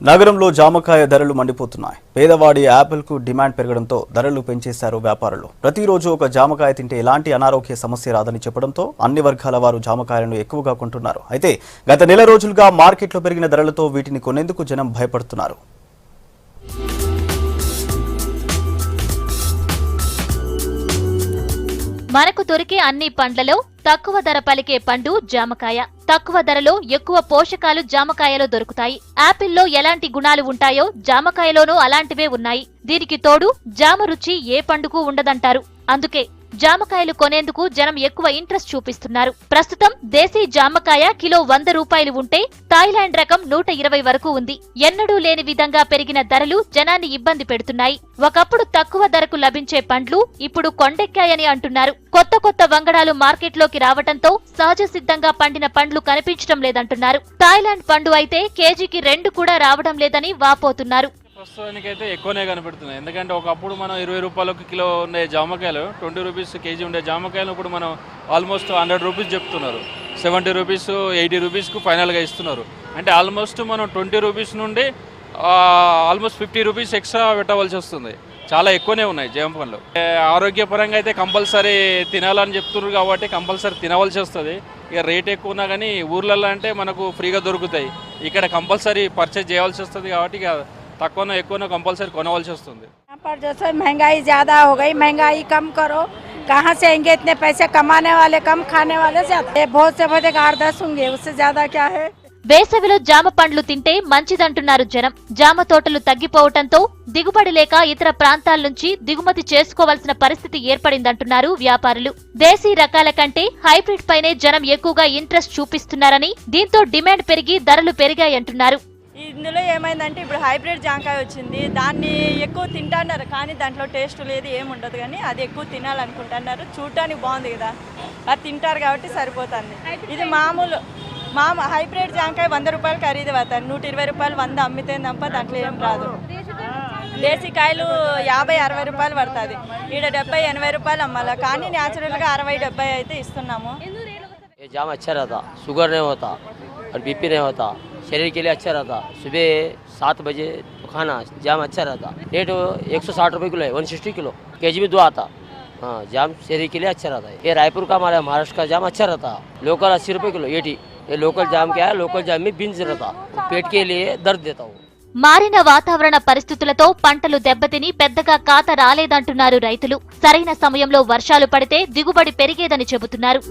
నగరంలో జామకాయ ధరలు మండిపోతున్నాయి. పేదవాడి యాపిల్కు డిమాండ్ పెరగడంతో ధరలు పెంచేశారు వ్యాపారులు. ప్రతిరోజు ఒక జామకాయ తింటే ఎలాంటి అనారోగ్య సమస్య రాదని చెప్పడంతో అన్ని వర్గాల వారు జామకాయలను ఎక్కువగా కొంటున్నారు. అయితే గత నెల రోజులుగా మార్కెట్లో పెరిగిన ధరలతో వీటిని కొనేందుకు జనం భయపడుతున్నారు. మనకు దొరికే అన్ని పండ్లలో తక్కువ ధర పలికే పండు జామకాయ. తక్కువ ధరలో ఎక్కువ పోషకాలు జామకాయలో దొరుకుతాయి. యాపిల్లో ఎలాంటి గుణాలు ఉంటాయో జామకాయలోనూ అలాంటివే ఉన్నాయి. దీనికి తోడు జామ రుచి ఏ పండుకు ఉండదంటారు. అందుకే జామకాయలు కొనేందుకు జనం ఎక్కువ ఇంట్రెస్ట్ చూపిస్తున్నారు. ప్రస్తుతం దేశీ జామకాయ కిలో 100 రూపాయలు ఉంటే థాయిలాండ్ రకం 120 వరకు ఉంది. ఎన్నడూ లేని విధంగా పెరిగిన ధరలు జనాన్ని ఇబ్బంది పెడుతున్నాయి. ఒకప్పుడు తక్కువ ధరకు లభించే పండ్లు ఇప్పుడు కొండెక్కాయని అంటున్నారు. కొత్త కొత్త వంగడాలు మార్కెట్లోకి రావడంతో సహజ సిద్ధంగా పండిన పండ్లు కనిపించడం లేదంటున్నారు. థాయిలాండ్ పండు అయితే కేజీకి 2 కూడా రావడం లేదని వాపోతున్నారు. ప్రస్తుతానికైతే ఎక్కువనే కనపడుతున్నాయి. ఎందుకంటే ఒకప్పుడు మనం 20 రూపాయలకు కిలో ఉండే జామకాయలు, 20 రూపీస్ కేజీ ఉండే జామకాయలు ఇప్పుడు మనం ఆల్మోస్ట్ 100 రూపీస్ చెప్తున్నారు. 70 రూపీస్ 80 రూపీస్కు ఫైనల్గా ఇస్తున్నారు. అంటే ఆల్మోస్ట్ మనం 20 రూపీస్ నుండి ఆల్మోస్ట్ 50 రూపీస్ ఎక్స్ట్రా పెట్టవలసి వస్తుంది. చాలా ఎక్కువనే ఉన్నాయి జామ పండ్లు. ఆరోగ్యపరంగా అయితే కంపల్సరీ తినాలని చెప్తున్నారు కాబట్టి కంపల్సరీ తినవలసి వస్తుంది. ఇక రేట్ ఎక్కువ ఉన్నా కానీ ఊర్లలో అంటే మనకు ఫ్రీగా దొరుకుతాయి. ఇక్కడ కంపల్సరీ పర్చేజ్ చేయవలసి వస్తుంది కాబట్టి ఇక తక్కువ ఎక్కువ కంపల్సరీ కొనవలసి వస్తుంది. यहाँ पर जैसे महंगाई ज़्यादा हो गई, महंगाई कम करो. कहाँ से आएंगे इतने पैसे? कमाने वाले कम, खाने वाले ज़्यादा. ये बहुत से बहुत 8-10 होंगे, उससे ज़्यादा क्या है. వేసవిలో జామ పండ్లు తింటే మంచిదంటున్నారు జనం. జామ తోటలు తగ్గిపోవడంతో దిగుబడి లేక ఇతర ప్రాంతాల నుంచి దిగుమతి చేసుకోవాల్సిన పరిస్థితి ఏర్పడిందంటున్నారు వ్యాపారులు. దేశీ రకాల కంటే హైబ్రిడ్ పైనే జనం ఎక్కువగా ఇంట్రెస్ట్ చూపిస్తున్నారని, దీంతో డిమాండ్ పెరిగి ధరలు పెరిగాయంటున్నారు. ఇందులో ఏమైందంటే ఇప్పుడు హైబ్రిడ్ జామకాయ వచ్చింది. దాన్ని ఎక్కువ తింటున్నారు కానీ దాంట్లో టేస్ట్ లేదు, ఏముండదు. కానీ అది ఎక్కువ తినాలనుకుంటున్నారు. చూడటానికి బాగుంది కదా, అది తింటారు కాబట్టి సరిపోతుంది. ఇది మామూలు హైబ్రిడ్ జామకాయ 100 రూపాయలు ఖరీదు అవుతుంది. 120 రూపాయలు 100 అమ్మితే తప్ప దాంట్లో ఏం రాదు. దేశీ కాయలు 50-60 రూపాయలు పడుతుంది. ఈడ 70-80 రూపాయలు అమ్మాలి. కానీ న్యాచురల్గా 60-70 అయితే ఇస్తున్నాము. ये जाम अच्छा रहता, शुगर नहीं होता और बीपी नहीं होता, शरीर के लिए अच्छा रहता. सुबह 7 बजे तो खाना जाम अच्छा रहता. रेट 160 रुपये किलो है, 160 किलो, केजी में 2 आता. हाँ, जाम शरीर के लिए अच्छा रहता है. ये रायपुर का हमारा महाराष्ट्र का जाम अच्छा रहता. लोकल 80 रुपये किलो एटी. ये लोकल जाम क्या है, लोकल जाम में बीन्स रहता, पेट के लिए दर्द देता हूँ. మారిన వాతావరణ పరిస్థితులతో పంటలు దెబ్బతిని పెద్దగా కాత రాలేదంటున్నారు రైతులు. సరైన సమయంలో వర్షాలు పడితే దిగుబడి పెరిగేదని చెబుతున్నారు.